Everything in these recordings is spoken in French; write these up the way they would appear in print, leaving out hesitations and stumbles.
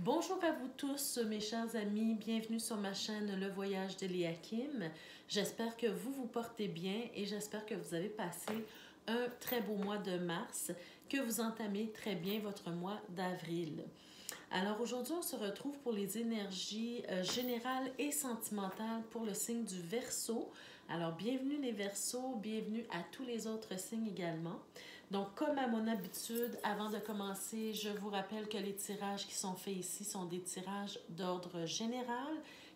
Bonjour à vous tous, mes chers amis. Bienvenue sur ma chaîne Le Voyage d'Eliakim. J'espère que vous vous portez bien et j'espère que vous avez passé un très beau mois de mars, que vous entamez très bien votre mois d'avril. Alors aujourd'hui, on se retrouve pour les énergies générales et sentimentales pour le signe du Verseau. Alors bienvenue les Verseaux, bienvenue à tous les autres signes également. Donc, comme à mon habitude, avant de commencer, je vous rappelle que les tirages qui sont faits ici sont des tirages d'ordre général,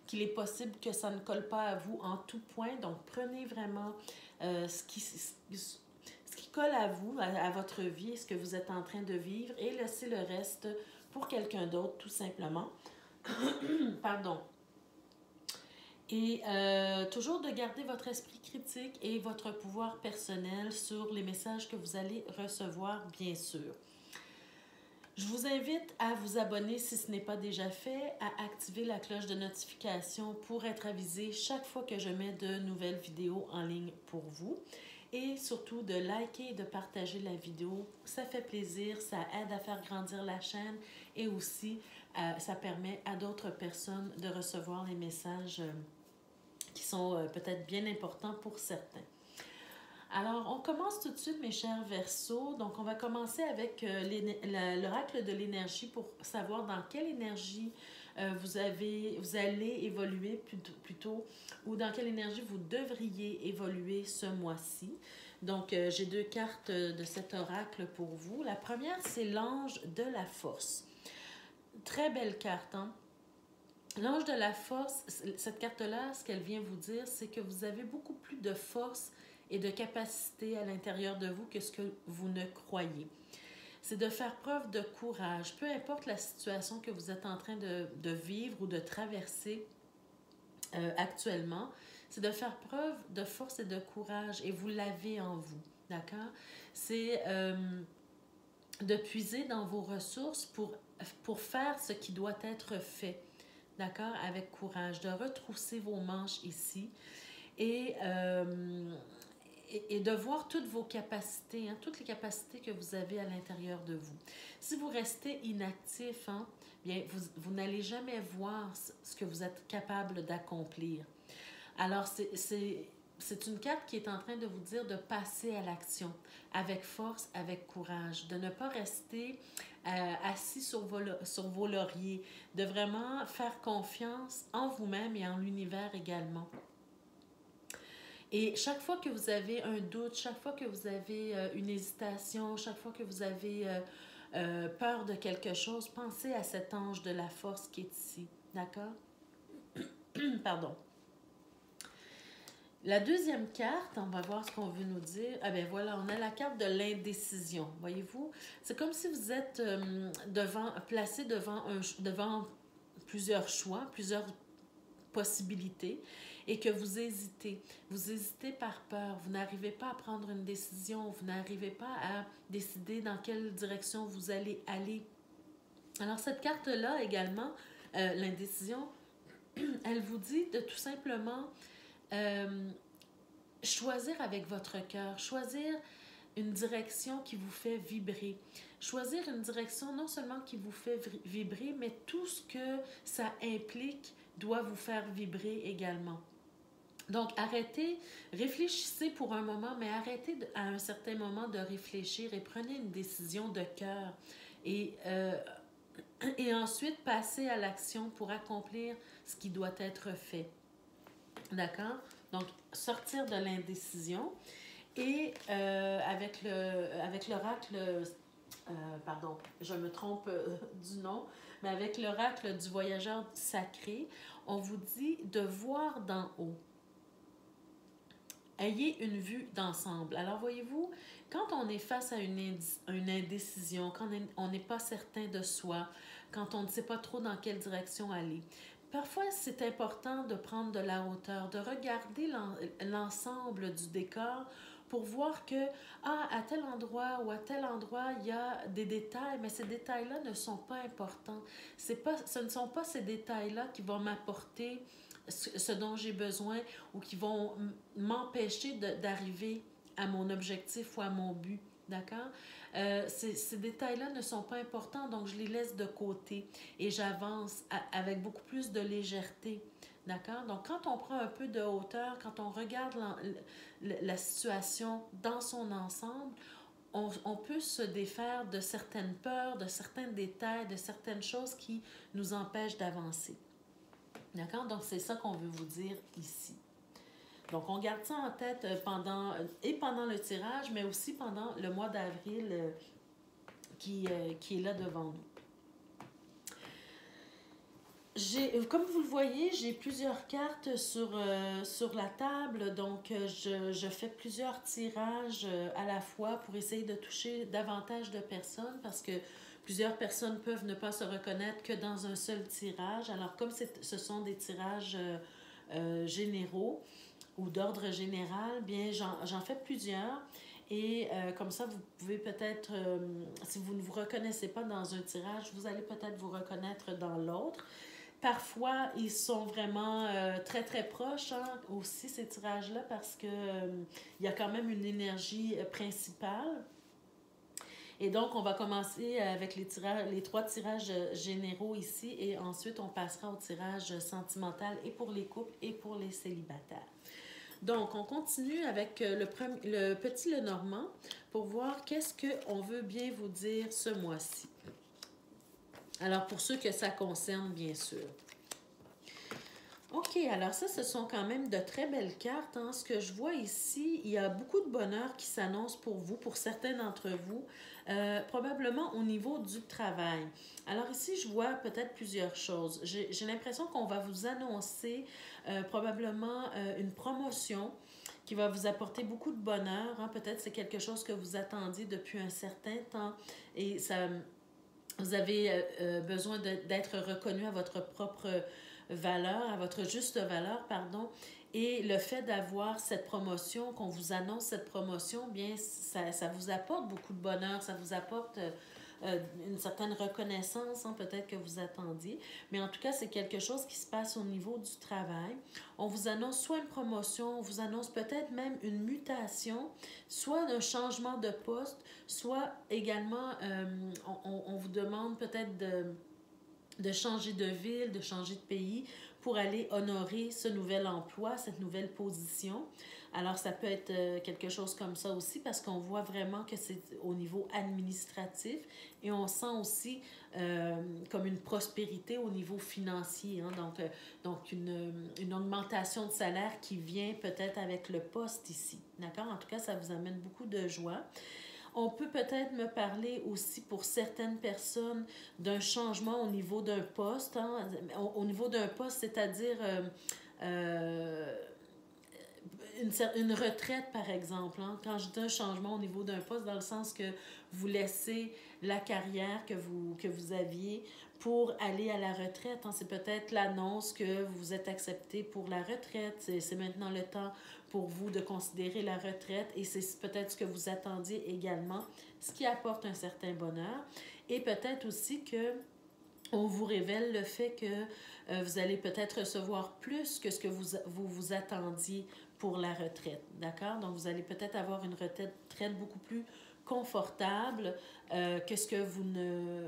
qu'il est possible que ça ne colle pas à vous en tout point. Donc, prenez vraiment ce qui colle à vous, à votre vie, ce que vous êtes en train de vivre et laissez le reste pour quelqu'un d'autre, tout simplement. Pardon. Et toujours de garder votre esprit critique et votre pouvoir personnel sur les messages que vous allez recevoir, bien sûr. Je vous invite à vous abonner si ce n'est pas déjà fait, à activer la cloche de notification pour être avisé chaque fois que je mets de nouvelles vidéos en ligne pour vous. Et surtout de liker et de partager la vidéo. Ça fait plaisir, ça aide à faire grandir la chaîne et aussi ça permet à d'autres personnes de recevoir les messages qui sont peut-être bien importants pour certains. Alors, on commence tout de suite, mes chers Verseaux. Donc, on va commencer avec l'oracle de l'énergie pour savoir dans quelle énergie vous allez évoluer plutôt ou dans quelle énergie vous devriez évoluer ce mois-ci. Donc, j'ai deux cartes de cet oracle pour vous. La première, c'est l'ange de la force. Très belle carte, hein? L'ange de la force, cette carte-là, ce qu'elle vient vous dire, c'est que vous avez beaucoup plus de force et de capacité à l'intérieur de vous que ce que vous ne croyez. C'est de faire preuve de courage, peu importe la situation que vous êtes en train de vivre ou de traverser actuellement, c'est de faire preuve de force et de courage et vous l'avez en vous, d'accord? C'est de puiser dans vos ressources pour faire ce qui doit être fait. D'accord? Avec courage, de retrousser vos manches ici et, et de voir toutes vos capacités, hein, toutes les capacités que vous avez à l'intérieur de vous. Si vous restez inactif, hein, bien, vous n'allez jamais voir ce que vous êtes capable d'accomplir. Alors, c'est une carte qui est en train de vous dire de passer à l'action avec force, avec courage, de ne pas rester assis sur vos lauriers, de vraiment faire confiance en vous-même et en l'univers également. Et chaque fois que vous avez un doute, chaque fois que vous avez une hésitation, chaque fois que vous avez peur de quelque chose, pensez à cet ange de la force qui est ici. D'accord? Pardon. La deuxième carte, on va voir ce qu'on veut nous dire. Ah ben voilà, on a la carte de l'indécision. Voyez-vous? C'est comme si vous êtes placé devant plusieurs choix, plusieurs possibilités et que vous hésitez. Vous hésitez par peur. Vous n'arrivez pas à prendre une décision. Vous n'arrivez pas à décider dans quelle direction vous allez aller. Alors cette carte-là également, l'indécision, elle vous dit de tout simplement choisir avec votre cœur, choisir une direction qui vous fait vibrer. Choisir une direction non seulement qui vous fait vibrer, mais tout ce que ça implique doit vous faire vibrer également. Donc, arrêtez, réfléchissez pour un moment, mais arrêtez à un certain moment de réfléchir et prenez une décision de cœur. Et ensuite, passez à l'action pour accomplir ce qui doit être fait. D'accord? Donc, sortir de l'indécision. Et avec l'oracle, pardon, je me trompe du nom, mais avec l'oracle du voyageur sacré, on vous dit de voir d'en haut. Ayez une vue d'ensemble. Alors, voyez-vous, quand on est face à une indécision, quand on n'est pas certain de soi, quand on ne sait pas trop dans quelle direction aller, parfois, c'est important de prendre de la hauteur, de regarder l'ensemble du décor pour voir que, à tel endroit ou à tel endroit, il y a des détails, mais ces détails-là ne sont pas importants. Ce ne sont pas ces détails-là qui vont m'apporter ce dont j'ai besoin ou qui vont m'empêcher d'arriver à mon objectif ou à mon but. D'accord? Ces détails-là ne sont pas importants, donc je les laisse de côté et j'avance avec beaucoup plus de légèreté. D'accord? Donc, quand on prend un peu de hauteur, quand on regarde la situation dans son ensemble, on peut se défaire de certaines peurs, de certains détails, de certaines choses qui nous empêchent d'avancer. D'accord? Donc, c'est ça qu'on veut vous dire ici. Donc, on garde ça en tête pendant le tirage, mais aussi pendant le mois d'avril qui est là devant nous. Comme vous le voyez, j'ai plusieurs cartes sur la table, donc je fais plusieurs tirages à la fois pour essayer de toucher davantage de personnes parce que plusieurs personnes peuvent ne pas se reconnaître que dans un seul tirage. Alors, comme ce sont des tirages généraux ou d'ordre général, bien, j'en fais plusieurs. Et comme ça, vous pouvez peut-être, si vous ne vous reconnaissez pas dans un tirage, vous allez peut-être vous reconnaître dans l'autre. Parfois, ils sont vraiment très, très proches hein, aussi, ces tirages-là, parce que il y a quand même une énergie principale. Et donc, on va commencer avec les 3 tirages généraux ici, et ensuite, on passera au tirage sentimental et pour les couples et pour les célibataires. Donc, on continue avec le petit Lenormand pour voir qu'est-ce qu'on veut bien vous dire ce mois-ci. Alors, pour ceux que ça concerne, bien sûr. OK, alors ça, ce sont quand même de très belles cartes. Hein. Ce que je vois ici, il y a beaucoup de bonheur qui s'annonce pour vous, pour certains d'entre vous, probablement au niveau du travail. Alors ici, je vois peut-être plusieurs choses. J'ai l'impression qu'on va vous annoncer probablement une promotion qui va vous apporter beaucoup de bonheur. Hein. Peut-être c'est quelque chose que vous attendiez depuis un certain temps et ça... Vous avez besoin d'être reconnu à votre propre valeur, à votre juste valeur, pardon. Et le fait d'avoir cette promotion, qu'on vous annonce cette promotion, bien, ça vous apporte beaucoup de bonheur, ça vous apporte une certaine reconnaissance, hein, peut-être que vous attendiez. Mais en tout cas, c'est quelque chose qui se passe au niveau du travail. On vous annonce soit une promotion, on vous annonce peut-être même une mutation, soit un changement de poste, soit également, on vous demande peut-être de changer de ville, de changer de pays pour aller honorer ce nouvel emploi, cette nouvelle position. Alors, ça peut être quelque chose comme ça aussi parce qu'on voit vraiment que c'est au niveau administratif et on sent aussi comme une prospérité au niveau financier. Hein? Donc une augmentation de salaire qui vient peut-être avec le poste ici. D'accord? En tout cas, ça vous amène beaucoup de joie. On peut peut-être me parler aussi pour certaines personnes d'un changement au niveau d'un poste. Hein? Au niveau d'un poste, c'est-à-dire une retraite, par exemple. Hein? Quand je dis un changement au niveau d'un poste, dans le sens que vous laissez la carrière que vous aviez pour aller à la retraite. Hein? C'est peut-être l'annonce que vous êtes accepté pour la retraite. C'est maintenant le temps pour vous de considérer la retraite et c'est peut-être ce que vous attendiez également, ce qui apporte un certain bonheur. Et peut-être aussi que on vous révèle le fait que vous allez peut-être recevoir plus que ce que vous attendiez pour la retraite. D'accord? Donc, vous allez peut-être avoir une retraite beaucoup plus confortable que ce que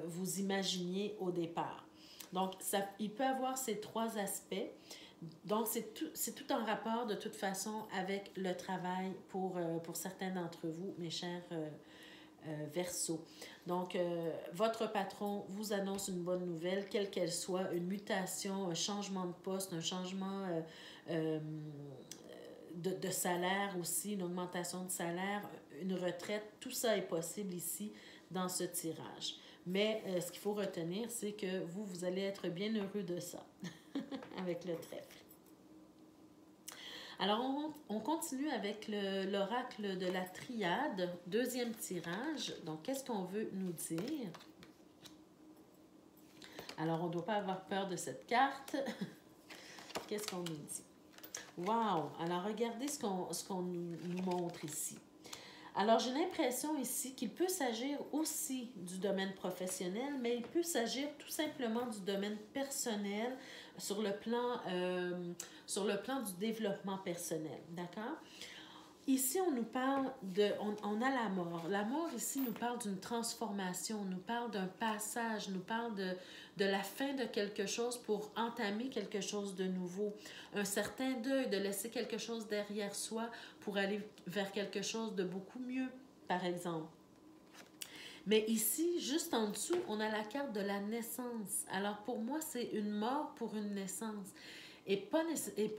vous imaginiez au départ. Donc, il peut avoir ces 3 aspects. Donc, c'est tout en rapport de toute façon avec le travail pour certains d'entre vous, mes chers Verseau. Donc, votre patron vous annonce une bonne nouvelle, quelle qu'elle soit, une mutation, un changement de poste, un changement de salaire aussi, une augmentation de salaire, une retraite, tout ça est possible ici dans ce tirage. Mais ce qu'il faut retenir, c'est que vous allez être bien heureux de ça avec le trèfle. Alors, on continue avec l'oracle de la triade, 2e tirage. Donc, qu'est-ce qu'on veut nous dire? Alors, on ne doit pas avoir peur de cette carte. Qu'est-ce qu'on nous dit? Wow! Alors, regardez ce qu'on nous montre ici. Alors, j'ai l'impression ici qu'il peut s'agir aussi du domaine professionnel, mais il peut s'agir tout simplement du domaine personnel sur le plan du développement personnel. D'accord? Ici, on nous parle on a la mort. La mort, ici, nous parle d'une transformation, nous parle d'un passage, nous parle de la fin de quelque chose pour entamer quelque chose de nouveau. Un certain deuil, de laisser quelque chose derrière soi pour aller vers quelque chose de beaucoup mieux, par exemple. Mais ici, juste en dessous, on a la carte de la naissance. Alors pour moi, c'est une mort pour une naissance. Et pas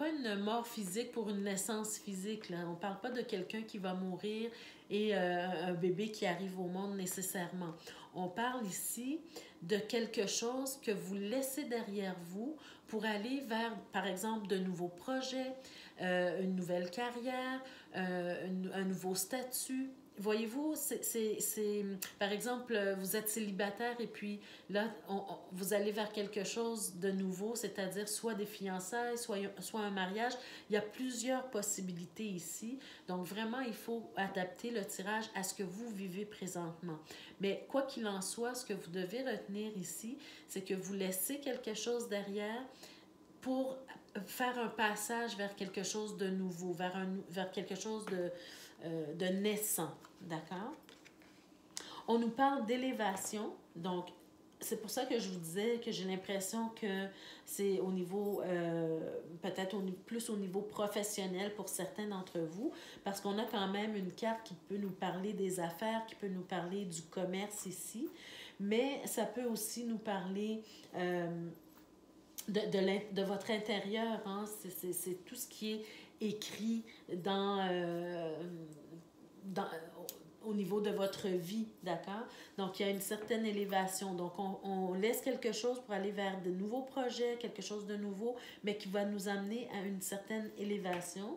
une mort physique pour une naissance physique. Là. On ne parle pas de quelqu'un qui va mourir et un bébé qui arrive au monde nécessairement. On parle ici de quelque chose que vous laissez derrière vous pour aller vers, par exemple, de nouveaux projets, une nouvelle carrière, un nouveau statut. Voyez-vous, par exemple, vous êtes célibataire et puis là, vous allez vers quelque chose de nouveau, c'est-à-dire soit des fiançailles, soit un mariage. Il y a plusieurs possibilités ici. Donc, vraiment, il faut adapter le tirage à ce que vous vivez présentement. Mais quoi qu'il en soit, ce que vous devez retenir ici, c'est que vous laissez quelque chose derrière pour faire un passage vers quelque chose de nouveau, vers quelque chose de naissant, d'accord? On nous parle d'élévation, donc c'est pour ça que je vous disais que j'ai l'impression que c'est au niveau, peut-être plus au niveau professionnel pour certains d'entre vous, parce qu'on a quand même une carte qui peut nous parler des affaires, qui peut nous parler du commerce ici, mais ça peut aussi nous parler de votre intérieur, hein? C'est tout ce qui est écrit dans, au niveau de votre vie, d'accord? Donc, il y a une certaine élévation. Donc, on laisse quelque chose pour aller vers de nouveaux projets, quelque chose de nouveau, mais qui va nous amener à une certaine élévation.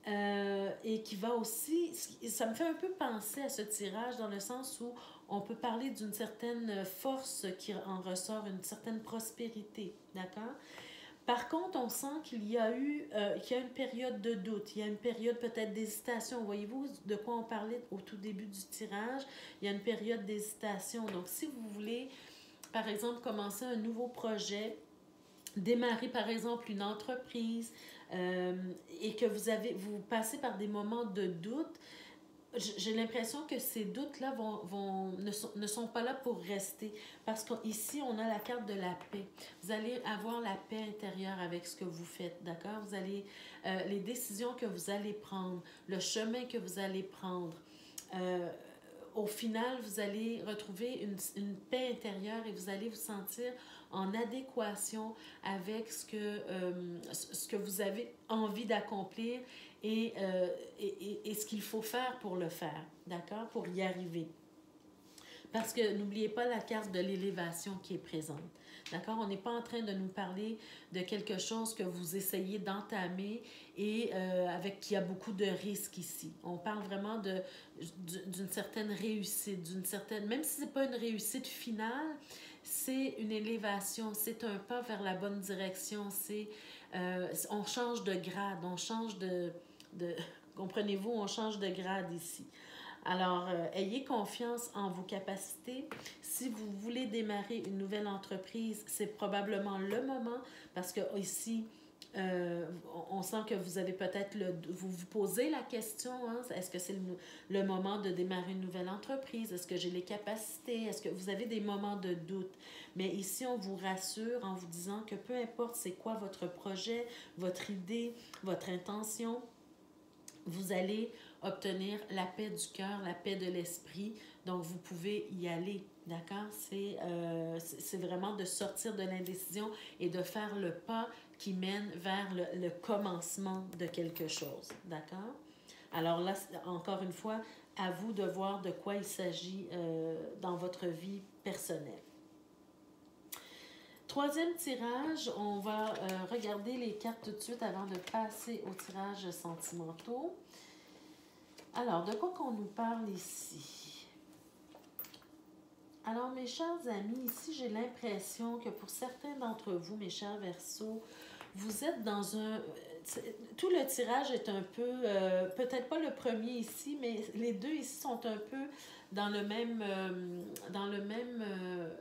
Et qui va aussi, ça me fait un peu penser à ce tirage dans le sens où on peut parler d'une certaine force qui en ressort, une certaine prospérité, d'accord? Par contre, on sent qu'il y a une période de doute, il y a une période peut-être d'hésitation. Voyez-vous de quoi on parlait au tout début du tirage? Il y a une période d'hésitation. Donc, si vous voulez, par exemple, commencer un nouveau projet, démarrer par exemple une entreprise et que vous passez par des moments de doute, j'ai l'impression que ces doutes-là ne sont pas là pour rester. Parce qu'ici, on a la carte de la paix. Vous allez avoir la paix intérieure avec ce que vous faites, d'accord? Vous allez, les décisions que vous allez prendre, le chemin que vous allez prendre, au final, vous allez retrouver une paix intérieure et vous allez vous sentir en adéquation avec ce que vous avez envie d'accomplir et ce qu'il faut faire pour le faire, d'accord? Pour y arriver. Parce que n'oubliez pas la carte de l'élévation qui est présente. D'accord? On n'est pas en train de nous parler de quelque chose que vous essayez d'entamer et avec qui a beaucoup de risques ici. On parle vraiment d'une certaine réussite, même si ce n'est pas une réussite finale, c'est une élévation, c'est un pas vers la bonne direction, on change de grade, on change comprenez-vous, on change de grade ici. Alors, ayez confiance en vos capacités. Si vous voulez démarrer une nouvelle entreprise, c'est probablement le moment parce que ici, on sent que vous avez peut-être vous vous posez la question, hein, est-ce que c'est le moment de démarrer une nouvelle entreprise? Est-ce que j'ai les capacités? Est-ce que vous avez des moments de doute? Mais ici, on vous rassure en vous disant que peu importe c'est quoi votre projet, votre idée, votre intention, vous allez obtenir la paix du cœur, la paix de l'esprit. Donc, vous pouvez y aller, d'accord? C'est vraiment de sortir de l'indécision et de faire le pas qui mène vers le commencement de quelque chose, d'accord? Alors là, encore une fois, à vous de voir de quoi il s'agit dans votre vie personnelle. Troisième tirage, on va regarder les cartes tout de suite avant de passer aux tirages sentimentaux. Alors, de quoi qu'on nous parle ici? Alors, mes chers amis, ici, j'ai l'impression que pour certains d'entre vous, mes chers Verseaux, vous êtes dans un... Tout le tirage est un peu... peut-être pas le premier ici, mais les deux ici sont un peu dans le même...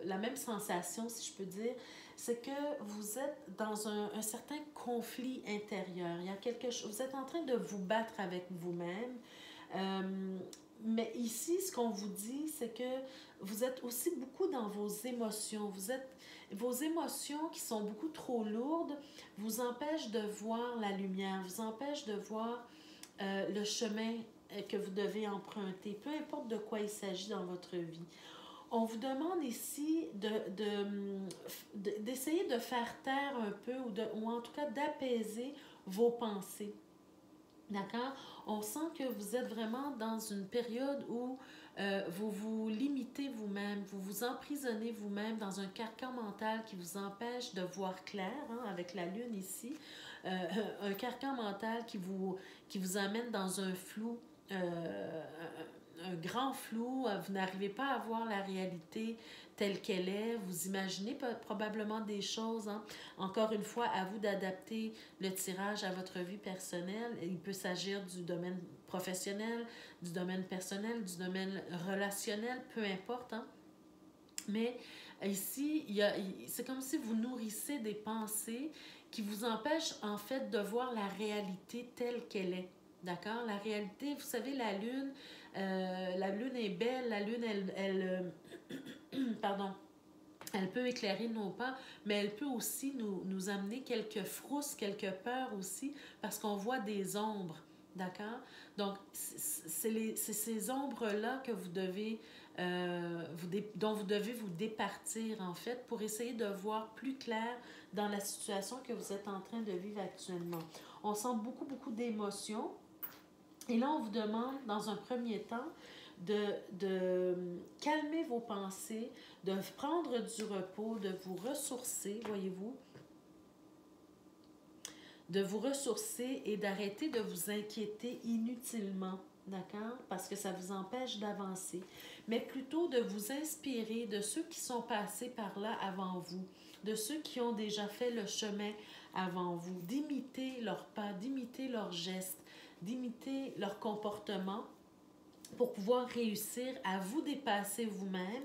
la même sensation, si je peux dire. C'est que vous êtes dans un certain conflit intérieur. Il y a quelque chose... Vous êtes en train de vous battre avec vous-même. Mais ici, ce qu'on vous dit, c'est que vous êtes aussi beaucoup dans vos émotions. Vos émotions qui sont beaucoup trop lourdes vous empêchent de voir la lumière, vous empêchent de voir le chemin que vous devez emprunter, peu importe de quoi il s'agit dans votre vie. On vous demande ici d'essayer de faire taire un peu ou en tout cas d'apaiser vos pensées. D'accord? On sent que vous êtes vraiment dans une période où vous vous limitez vous-même, vous vous emprisonnez vous-même dans un carcan mental qui vous empêche de voir clair, hein, avec la lune ici, un carcan mental qui vous amène dans un flou, un grand flou, vous n'arrivez pas à voir la réalité telle qu'elle est, vous imaginez probablement des choses, hein. Encore une fois, à vous d'adapter le tirage à votre vie personnelle. Il peut s'agir du domaine professionnel, du domaine personnel, du domaine relationnel, peu importe, hein. Mais ici, c'est comme si vous nourrissez des pensées qui vous empêchent en fait de voir la réalité telle qu'elle est. D'accord? La réalité, vous savez, la lune est belle, la lune, pardon, elle peut éclairer nos pas, mais elle peut aussi nous amener quelques frousses, quelques peurs aussi, parce qu'on voit des ombres, d'accord? Donc, c'est ces ombres-là que vous devez, dont vous devez vous départir, en fait, pour essayer de voir plus clair dans la situation que vous êtes en train de vivre actuellement. On sent beaucoup, beaucoup d'émotions. Et là, on vous demande, dans un premier temps, de calmer vos pensées, de prendre du repos, de vous ressourcer, voyez-vous, de vous ressourcer et d'arrêter de vous inquiéter inutilement, d'accord? Parce que ça vous empêche d'avancer. Mais plutôt de vous inspirer de ceux qui sont passés par là avant vous, de ceux qui ont déjà fait le chemin avant vous, d'imiter leurs pas, d'imiter leurs gestes, d'imiter leur comportement pour pouvoir réussir à vous dépasser vous-même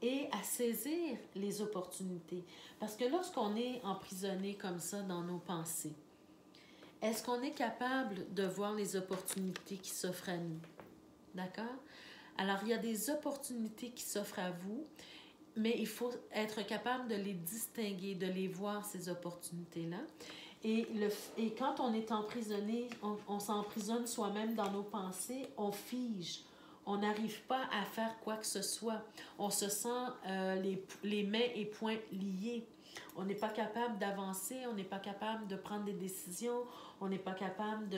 et à saisir les opportunités. Parce que lorsqu'on est emprisonné comme ça dans nos pensées, est-ce qu'on est capable de voir les opportunités qui s'offrent à nous? D'accord? Alors, il y a des opportunités qui s'offrent à vous, mais il faut être capable de les distinguer, de les voir, ces opportunités-là. Et quand on est emprisonné, on s'emprisonne soi-même dans nos pensées, on fige. On n'arrive pas à faire quoi que ce soit. On se sent les mains et poings liés. On n'est pas capable d'avancer, on n'est pas capable de prendre des décisions, on n'est pas capable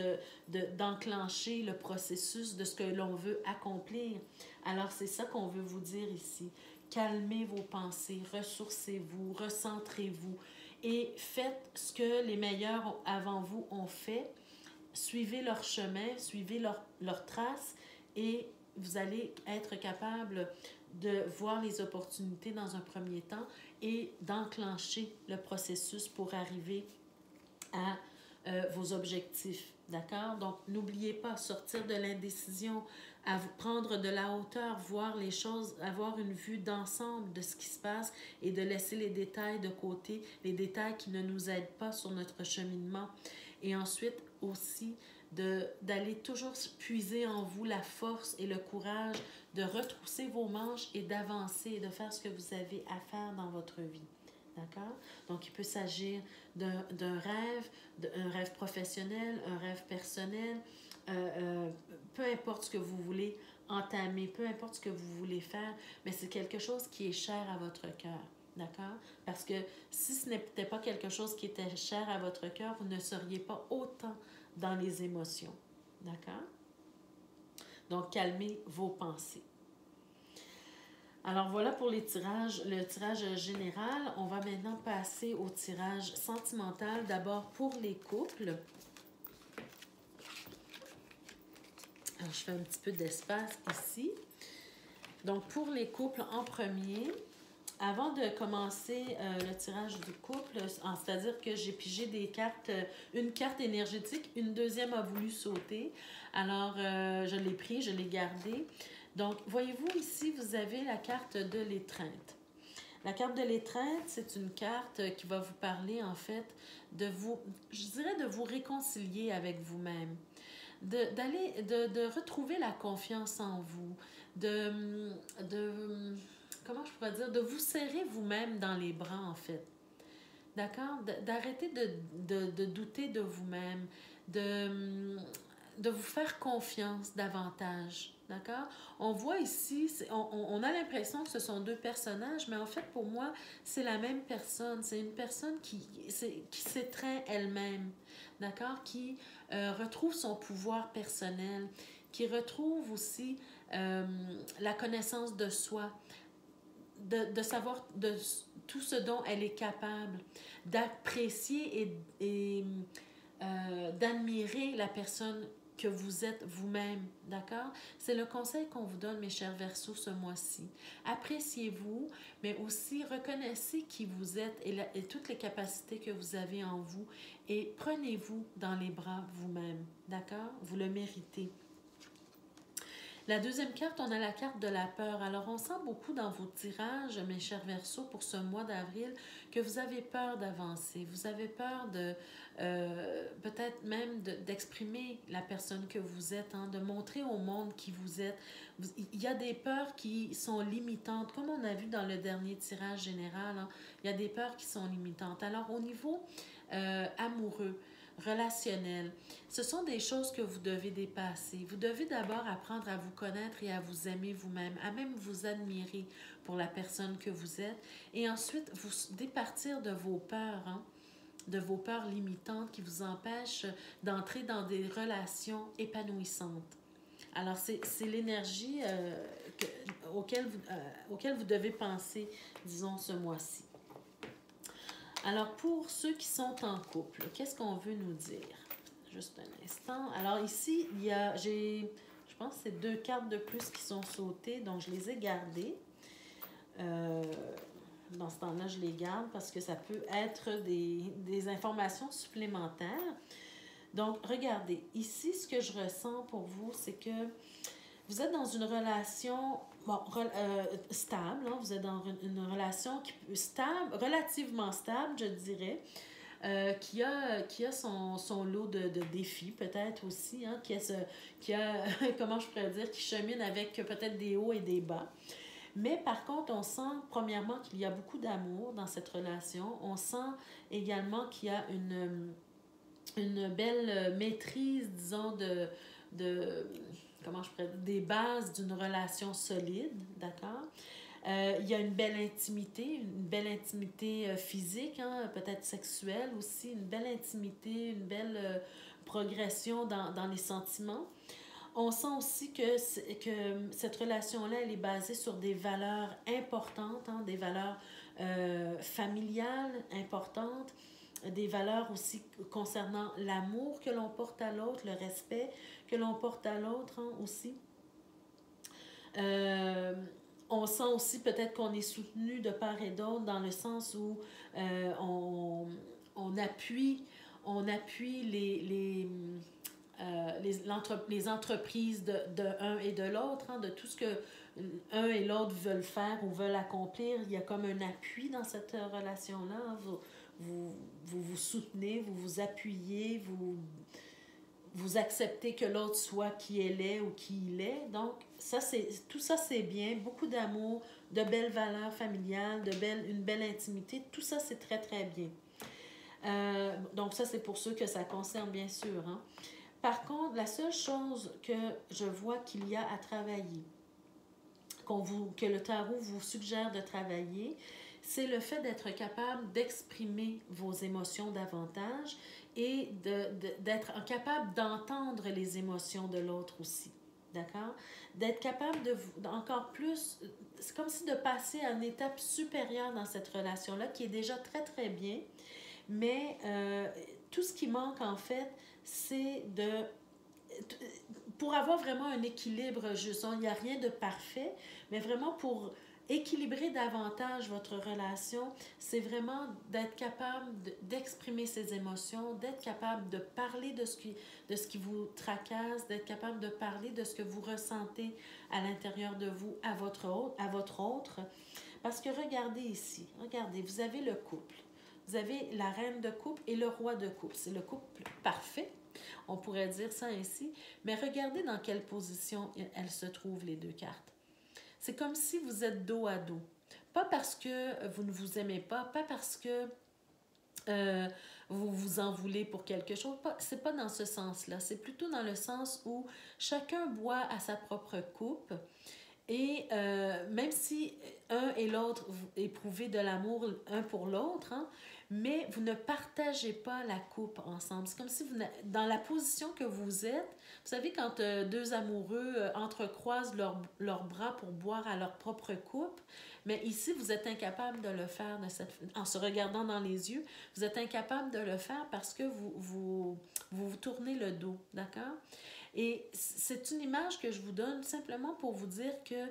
d'enclencher le processus de ce que l'on veut accomplir. Alors, c'est ça qu'on veut vous dire ici. Calmez vos pensées, ressourcez-vous, recentrez-vous et faites ce que les meilleurs avant vous ont fait. Suivez leur chemin, suivez leurs traces et vous allez être capable de voir les opportunités dans un premier temps et d'enclencher le processus pour arriver à vos objectifs. D'accord? Donc, n'oubliez pas, sortir de l'indécision, à vous prendre de la hauteur, voir les choses, avoir une vue d'ensemble de ce qui se passe et de laisser les détails de côté, les détails qui ne nous aident pas sur notre cheminement. Et ensuite aussi, d'aller toujours puiser en vous la force et le courage de retrousser vos manches et d'avancer et de faire ce que vous avez à faire dans votre vie. D'accord? Donc, il peut s'agir d'un rêve professionnel, un rêve personnel, peu importe ce que vous voulez entamer, peu importe ce que vous voulez faire, mais c'est quelque chose qui est cher à votre cœur. D'accord? Parce que si ce n'était pas quelque chose qui était cher à votre cœur, vous ne seriez pas autant dans les émotions. D'accord? Donc, calmez vos pensées. Alors, voilà pour le tirage général. On va maintenant passer au tirage sentimental. D'abord, pour les couples. Alors, je fais un petit peu d'espace ici. Donc, pour les couples en premier, avant de commencer le tirage du couple, c'est-à-dire que j'ai pigé des cartes, une carte énergétique, une deuxième a voulu sauter. Alors, je l'ai pris, je l'ai gardé. Donc, voyez-vous ici, vous avez la carte de l'étreinte. La carte de l'étreinte, c'est une carte qui va vous parler, en fait, de vous, je dirais, de vous réconcilier avec vous-même, de retrouver la confiance en vous, comment je pourrais dire, de vous serrer vous-même dans les bras, en fait. D'accord? D'arrêter de douter de vous-même, de vous faire confiance davantage. D'accord? On voit ici, on a l'impression que ce sont deux personnages, mais en fait, pour moi, c'est la même personne. C'est une personne qui s'étreint elle-même. D'accord? Qui retrouve son pouvoir personnel, qui retrouve aussi la connaissance de soi, de savoir de tout ce dont elle est capable, d'apprécier et d'admirer la personne que vous êtes vous-même, d'accord? C'est le conseil qu'on vous donne, mes chers Verseaux, ce mois-ci. Appréciez-vous, mais aussi reconnaissez qui vous êtes et toutes les capacités que vous avez en vous et prenez-vous dans les bras vous-même, d'accord? Vous le méritez. La deuxième carte, on a la carte de la peur. Alors, on sent beaucoup dans vos tirages, mes chers Verseaux, pour ce mois d'avril, que vous avez peur d'avancer. Vous avez peur de, peut-être même d'exprimer la personne que vous êtes, hein, de montrer au monde qui vous êtes. Il y a des peurs qui sont limitantes, comme on a vu dans le dernier tirage général, hein, il y a des peurs qui sont limitantes. Alors, au niveau amoureux, relationnel. Ce sont des choses que vous devez dépasser. Vous devez d'abord apprendre à vous connaître et à vous aimer vous-même, à même vous admirer pour la personne que vous êtes et ensuite vous départir de vos peurs, hein, de vos peurs limitantes qui vous empêchent d'entrer dans des relations épanouissantes. Alors, c'est l'énergie auquel vous devez penser, disons, ce mois-ci. Alors, pour ceux qui sont en couple, qu'est-ce qu'on veut nous dire? Juste un instant. Alors, ici, je pense que c'est 2 cartes de plus qui sont sautées, donc je les ai gardées. Dans ce temps-là, je les garde parce que ça peut être des informations supplémentaires. Donc, regardez, ici, ce que je ressens pour vous, c'est que vous êtes dans une relation stable, hein, vous êtes dans une relation stable, relativement stable, je dirais, qui a son lot de défis peut-être aussi, hein, qui a comment je pourrais dire, qui chemine avec peut-être des hauts et des bas. Mais par contre, on sent premièrement qu'il y a beaucoup d'amour dans cette relation. On sent également qu'il y a une belle maîtrise, disons, comment je pourrais dire, des bases d'une relation solide, d'accord? Il y a une belle intimité physique, hein, peut-être sexuelle aussi, une belle intimité, une belle progression dans les sentiments. On sent aussi que cette relation-là, elle est basée sur des valeurs importantes, hein, des valeurs familiales importantes, des valeurs aussi concernant l'amour que l'on porte à l'autre, le respect que l'on porte à l'autre, hein, aussi. On sent aussi peut-être qu'on est soutenu de part et d'autre dans le sens où on appuie les entreprises de un et de l'autre, hein, de tout ce que un et l'autre veulent faire ou veulent accomplir. Il y a comme un appui dans cette relation-là. Hein. Vous soutenez, vous vous appuyez, vous acceptez que l'autre soit qui elle est ou qui il est. Donc, tout ça, c'est bien. Beaucoup d'amour, de belles valeurs familiales, une belle intimité. Tout ça, c'est très, très bien. Donc, ça, c'est pour ceux que ça concerne, bien sûr. Hein. Par contre, la seule chose que je vois qu'il y a à travailler, que le tarot vous suggère de travailler, c'est le fait d'être capable d'exprimer vos émotions davantage et d'être capable d'entendre les émotions de l'autre aussi. D'accord? D'être capable encore plus, c'est comme si de passer à une étape supérieure dans cette relation-là qui est déjà très, très bien, mais tout ce qui manque en fait, c'est pour avoir vraiment un équilibre juste, il n'y a rien de parfait, mais vraiment pour équilibrer davantage votre relation, c'est vraiment d'être capable d'exprimer ses émotions, d'être capable de parler de ce qui vous tracasse, d'être capable de parler de ce que vous ressentez à l'intérieur de vous à votre autre. Parce que regardez ici, regardez, vous avez le couple. Vous avez la reine de couple et le roi de couple. C'est le couple parfait, on pourrait dire ça ainsi. Mais regardez dans quelle position elles se trouvent, les deux cartes. C'est comme si vous êtes dos à dos. Pas parce que vous ne vous aimez pas, pas parce que vous vous en voulez pour quelque chose. C'est pas dans ce sens-là. C'est plutôt dans le sens où chacun boit à sa propre coupe. Et même si un et l'autre éprouvez de l'amour un pour l'autre, hein, mais vous ne partagez pas la coupe ensemble. C'est comme si vous, dans la position que vous êtes, vous savez, quand deux amoureux entrecroisent leurs bras pour boire à leur propre coupe, mais ici, vous êtes incapable de le faire en se regardant dans les yeux. Vous êtes incapable de le faire parce que vous tournez le dos, d'accord? Et c'est une image que je vous donne simplement pour vous dire que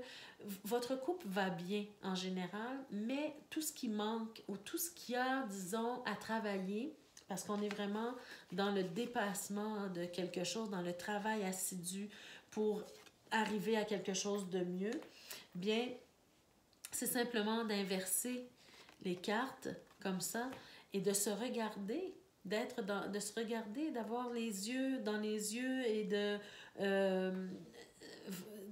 votre couple va bien en général, mais tout ce qui manque ou tout ce qu'il y a, disons, à travailler, parce qu'on est vraiment dans le dépassement de quelque chose, dans le travail assidu pour arriver à quelque chose de mieux, bien, c'est simplement d'inverser les cartes comme ça et de se regarder, de se regarder, d'avoir les yeux dans les yeux et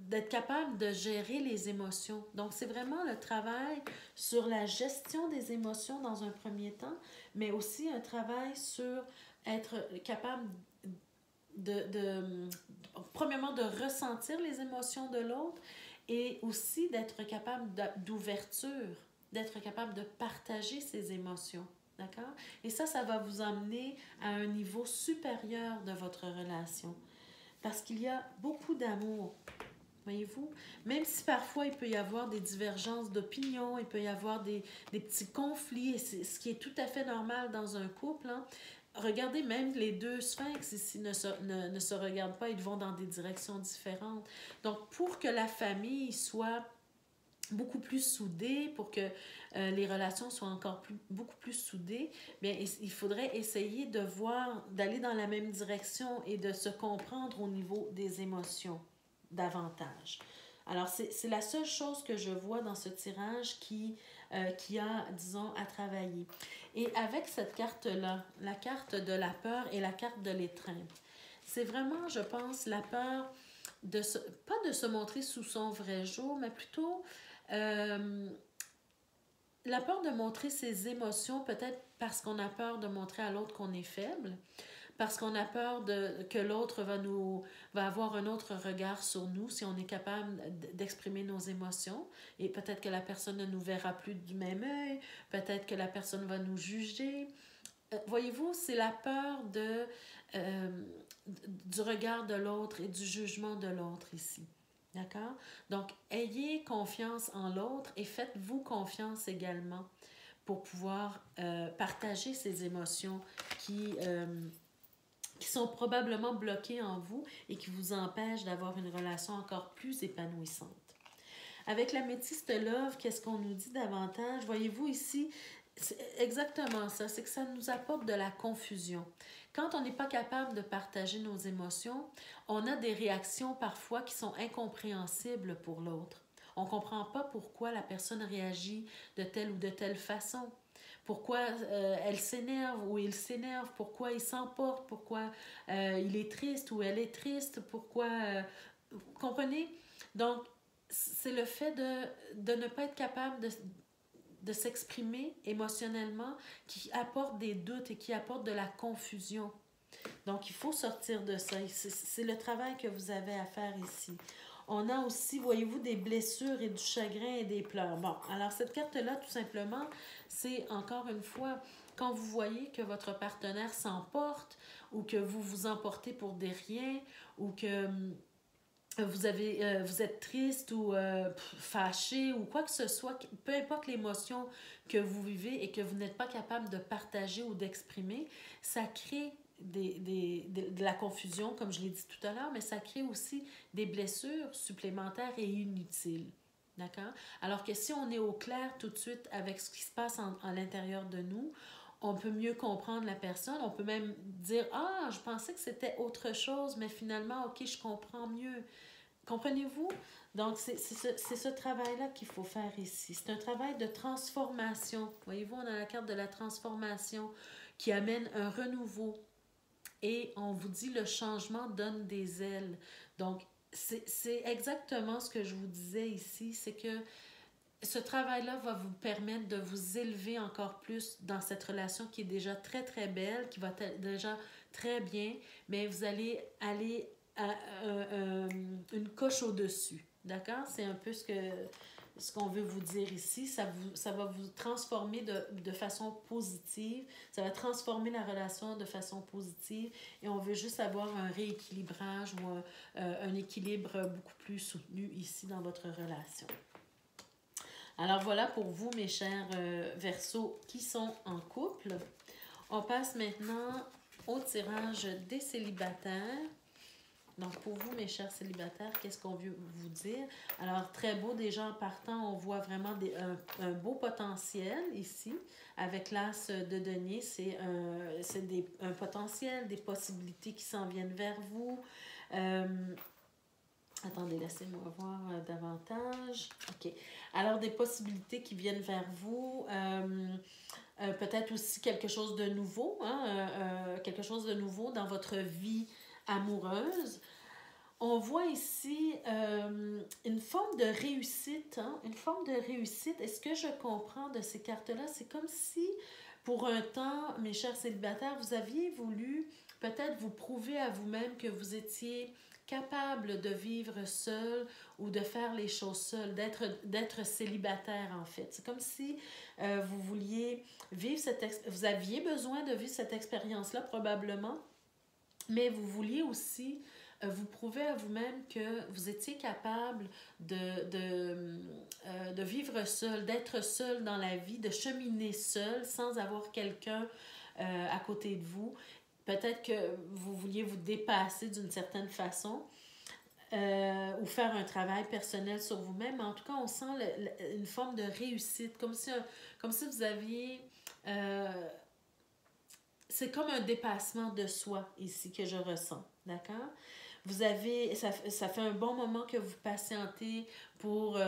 d'être capable de gérer les émotions. Donc, c'est vraiment le travail sur la gestion des émotions dans un premier temps, mais aussi un travail sur être capable premièrement, de ressentir les émotions de l'autre et aussi d'être capable d'ouverture, d'être capable de partager ses émotions. D'accord? Et ça va vous emmener à un niveau supérieur de votre relation. Parce qu'il y a beaucoup d'amour. Voyez-vous? Même si parfois il peut y avoir des divergences d'opinion, il peut y avoir des petits conflits, ce qui est tout à fait normal dans un couple. Hein. Regardez, même les deux sphinx ici ne se regardent pas, ils vont dans des directions différentes. Donc, pour que la famille soit beaucoup plus soudée, pour que les relations soient beaucoup plus soudées, bien, il faudrait essayer d'aller dans la même direction et de se comprendre au niveau des émotions davantage. Alors, c'est la seule chose que je vois dans ce tirage qui a, disons, à travailler. Et avec cette carte-là, la carte de la peur et la carte de l'étreinte, c'est vraiment, je pense, la peur pas de se montrer sous son vrai jour, mais plutôt la peur de montrer ses émotions, peut-être parce qu'on a peur de montrer à l'autre qu'on est faible, parce qu'on a peur que l'autre va avoir un autre regard sur nous si on est capable d'exprimer nos émotions. Et peut-être que la personne ne nous verra plus du même œil, peut-être que la personne va nous juger. Voyez-vous, c'est la peur du regard de l'autre et du jugement de l'autre ici. D'accord? Donc, ayez confiance en l'autre et faites-vous confiance également pour pouvoir partager ces émotions qui sont probablement bloquées en vous et qui vous empêchent d'avoir une relation encore plus épanouissante. Avec l'améthyste love, qu'est-ce qu'on nous dit davantage? Voyez-vous ici, c'est exactement ça, c'est que ça nous apporte de la confusion. Quand on n'est pas capable de partager nos émotions, on a des réactions parfois qui sont incompréhensibles pour l'autre. On ne comprend pas pourquoi la personne réagit de telle ou de telle façon. Pourquoi elle s'énerve ou il s'énerve, pourquoi il s'emporte, pourquoi il est triste ou elle est triste, pourquoi... vous comprenez? Donc, c'est le fait de ne pas être capable de s'exprimer émotionnellement qui apporte des doutes et qui apporte de la confusion. Donc, il faut sortir de ça. C'est le travail que vous avez à faire ici. On a aussi, voyez-vous, des blessures et du chagrin et des pleurs. Bon, alors cette carte-là, tout simplement, c'est encore une fois, quand vous voyez que votre partenaire s'emporte ou que vous vous emportez pour des riens ou que vous êtes triste ou fâché ou quoi que ce soit, peu importe l'émotion que vous vivez et que vous n'êtes pas capable de partager ou d'exprimer, ça crée de la confusion, comme je l'ai dit tout à l'heure, mais ça crée aussi des blessures supplémentaires et inutiles. D'accord? Alors que si on est au clair tout de suite avec ce qui se passe à l'intérieur de nous, on peut mieux comprendre la personne. On peut même dire, ah, je pensais que c'était autre chose, mais finalement, OK, je comprends mieux. Comprenez-vous? Donc, c'est ce travail-là qu'il faut faire ici. C'est un travail de transformation. Voyez-vous, on a la carte de la transformation qui amène un renouveau. Et on vous dit, le changement donne des ailes. Donc, c'est exactement ce que je vous disais ici, c'est que ce travail-là va vous permettre de vous élever encore plus dans cette relation qui est déjà très, très belle, qui va être déjà très bien, mais vous allez aller à une coche au-dessus. D'accord? C'est un peu ce qu'on veut vous dire ici. Ça va vous transformer de façon positive. Ça va transformer la relation de façon positive. Et on veut juste avoir un rééquilibrage ou un équilibre beaucoup plus soutenu ici dans votre relation. Alors voilà pour vous, mes chers Verseaux qui sont en couple. On passe maintenant au tirage des célibataires. Donc pour vous, mes chers célibataires, qu'est-ce qu'on veut vous dire? Alors très beau, déjà en partant, on voit vraiment un beau potentiel ici. Avec l'as de denier, c'est un potentiel, des possibilités qui s'en viennent vers vous. Attendez, laissez-moi voir davantage. OK. Alors, des possibilités qui viennent vers vous. Peut-être aussi quelque chose de nouveau, hein, quelque chose de nouveau dans votre vie amoureuse. On voit ici une forme de réussite, hein, une forme de réussite. Et ce que je comprends de ces cartes-là, c'est comme si, pour un temps, mes chers célibataires, vous aviez voulu peut-être vous prouver à vous-même que vous étiez capable de vivre seul ou de faire les choses seul, d'être célibataire en fait. C'est comme si vous vouliez vivre vous aviez besoin de vivre cette expérience-là probablement, mais vous vouliez aussi vous prouver à vous-même que vous étiez capable de vivre seul, d'être seul dans la vie, de cheminer seul sans avoir quelqu'un à côté de vous. Peut-être que vous vouliez vous dépasser d'une certaine façon ou faire un travail personnel sur vous-même. Mais en tout cas, on sent une forme de réussite, comme si vous aviez... c'est comme un dépassement de soi ici que je ressens, d'accord? Ça fait un bon moment que vous patientez pour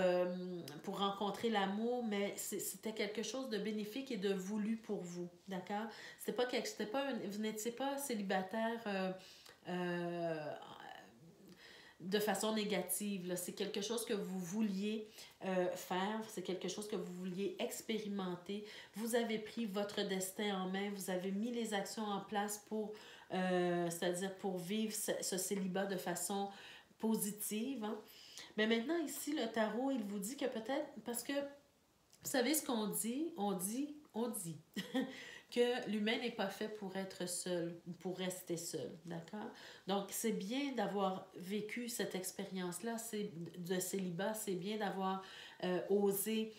rencontrer l'amour, mais c'était quelque chose de bénéfique et de voulu pour vous, d'accord? Vous n'étiez pas célibataire de façon négative. C'est quelque chose que vous vouliez faire, c'est quelque chose que vous vouliez expérimenter. Vous avez pris votre destin en main, vous avez mis les actions en place c'est-à-dire pour vivre ce célibat de façon positive. Hein. Mais maintenant, ici, le tarot, il vous dit que peut-être, parce que, vous savez ce qu'on dit? On dit que l'humain n'est pas fait pour être seul ou pour rester seul, d'accord? Donc, c'est bien d'avoir vécu cette expérience-là de célibat, c'est bien d'avoir osé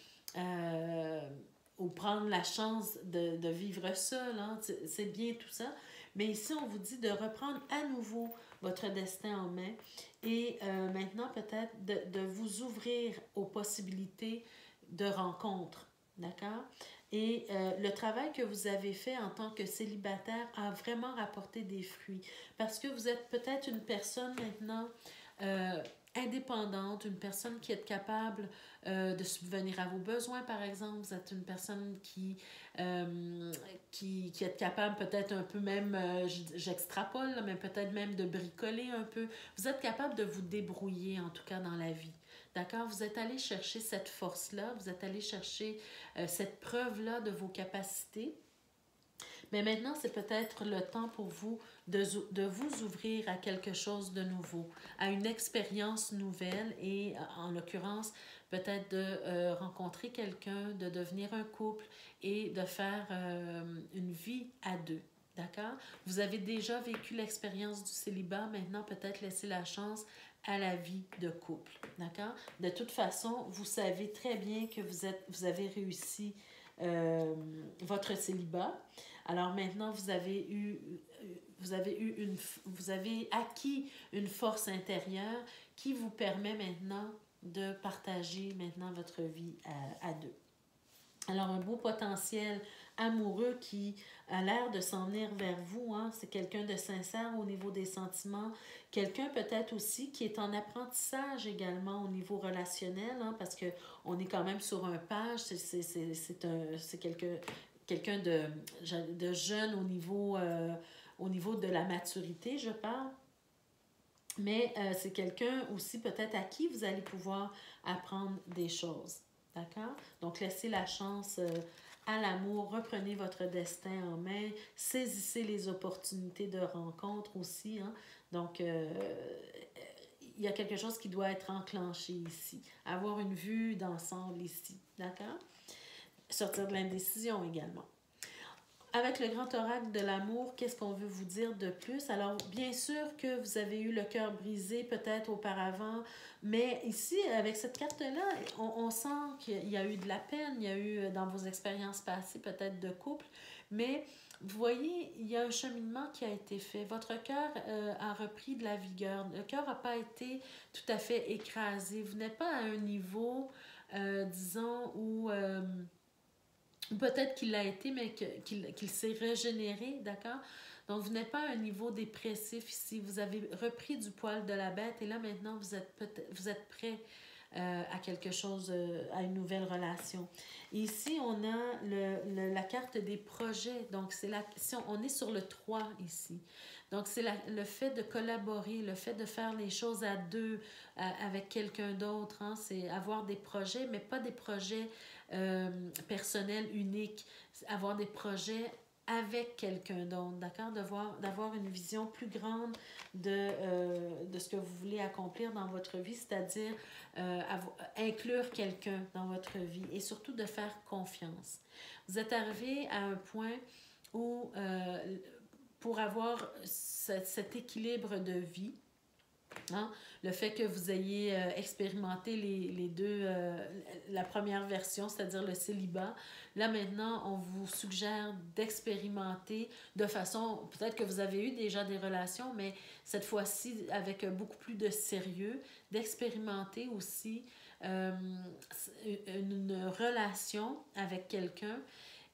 ou prendre la chance de vivre seul, hein? C'est bien tout ça. Mais ici, on vous dit de reprendre à nouveau votre destin en main et maintenant peut-être de vous ouvrir aux possibilités de rencontres, d'accord? Et le travail que vous avez fait en tant que célibataire a vraiment rapporté des fruits parce que vous êtes peut-être une personne maintenant indépendante, une personne qui est capable de subvenir à vos besoins, par exemple. Vous êtes une personne qui est capable peut-être un peu même, j'extrapole, mais peut-être même de bricoler un peu. Vous êtes capable de vous débrouiller, en tout cas, dans la vie. D'accord? Vous êtes allé chercher cette force-là, vous êtes allé chercher cette preuve-là de vos capacités. Mais maintenant, c'est peut-être le temps pour vous de vous ouvrir à quelque chose de nouveau, à une expérience nouvelle et, en l'occurrence, peut-être de rencontrer quelqu'un, de devenir un couple et de faire une vie à deux. D'accord? Vous avez déjà vécu l'expérience du célibat, maintenant peut-être laisser la chance à la vie de couple. D'accord? De toute façon, vous savez très bien que vous avez réussi votre célibat. Alors maintenant, vous avez acquis une force intérieure qui vous permet maintenant de partager maintenant votre vie à deux. Alors, un beau potentiel amoureux qui a l'air de s'en venir vers vous. Hein? C'est quelqu'un de sincère au niveau des sentiments. Quelqu'un peut-être aussi qui est en apprentissage également au niveau relationnel, hein? Parce qu'on est quand même sur un page. C'est quelqu'un de jeune au niveau de la maturité, je parle. Mais c'est quelqu'un aussi peut-être à qui vous allez pouvoir apprendre des choses. D'accord? Donc, laissez la chance à l'amour, reprenez votre destin en main, saisissez les opportunités de rencontre aussi. Hein? Donc, il y a quelque chose qui doit être enclenché ici. Avoir une vue d'ensemble ici. D'accord? Sortir de l'indécision également. Avec le grand oracle de l'amour, qu'est-ce qu'on veut vous dire de plus? Alors, bien sûr que vous avez eu le cœur brisé peut-être auparavant, mais ici, avec cette carte-là, on sent qu'il y a eu de la peine, il y a eu dans vos expériences passées peut-être de couple, mais vous voyez, il y a un cheminement qui a été fait. Votre cœur a repris de la vigueur. Le cœur n'a pas été tout à fait écrasé. Vous n'êtes pas à un niveau, disons, où... peut-être qu'il l'a été, mais qu'il s'est régénéré, d'accord? Donc, vous n'êtes pas à un niveau dépressif ici. Vous avez repris du poil de la bête et là, maintenant, vous êtes prêt à quelque chose, à une nouvelle relation. Ici, on a la carte des projets. Donc, on est sur le 3 ici. Donc, c'est le fait de collaborer, le fait de faire les choses à deux avec quelqu'un d'autre. Hein? C'est avoir des projets, mais pas des projets personnels uniques. Avoir des projets avec quelqu'un d'autre, d'accord? D'avoir une vision plus grande de ce que vous voulez accomplir dans votre vie, c'est-à-dire inclure quelqu'un dans votre vie et surtout de faire confiance. Vous êtes arrivé à un point où, pour avoir cet équilibre de vie, hein, le fait que vous ayez expérimenté les deux, la première version, c'est-à-dire le célibat, là maintenant, on vous suggère d'expérimenter de façon, peut-être que vous avez eu déjà des relations, mais cette fois-ci avec beaucoup plus de sérieux, d'expérimenter aussi une relation avec quelqu'un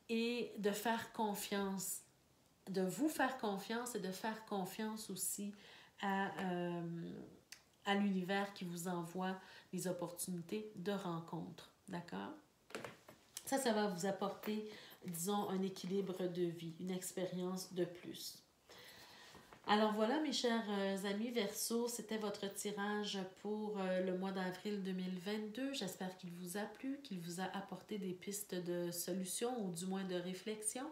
et de faire confiance, de vous faire confiance et de faire confiance aussi à l'univers qui vous envoie les opportunités de rencontre. D'accord? Ça va vous apporter, disons, un équilibre de vie, une expérience de plus. Alors voilà, mes chers amis Verseau, c'était votre tirage pour le mois d'avril 2022. J'espère qu'il vous a plu, qu'il vous a apporté des pistes de solutions ou du moins de réflexion.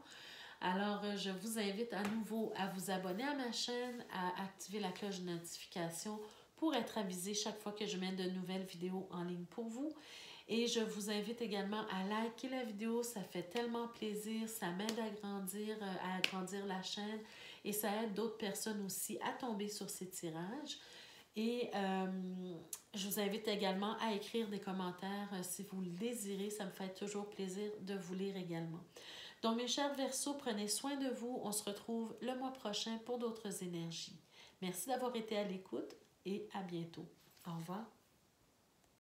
Alors, je vous invite à nouveau à vous abonner à ma chaîne, à activer la cloche de notification pour être avisé chaque fois que je mets de nouvelles vidéos en ligne pour vous. Et je vous invite également à liker la vidéo, ça fait tellement plaisir, ça m'aide à agrandir la chaîne et ça aide d'autres personnes aussi à tomber sur ces tirages. Et je vous invite également à écrire des commentaires si vous le désirez, ça me fait toujours plaisir de vous lire également. Donc, mes chers Verseaux, prenez soin de vous. On se retrouve le mois prochain pour d'autres énergies. Merci d'avoir été à l'écoute et à bientôt. Au revoir.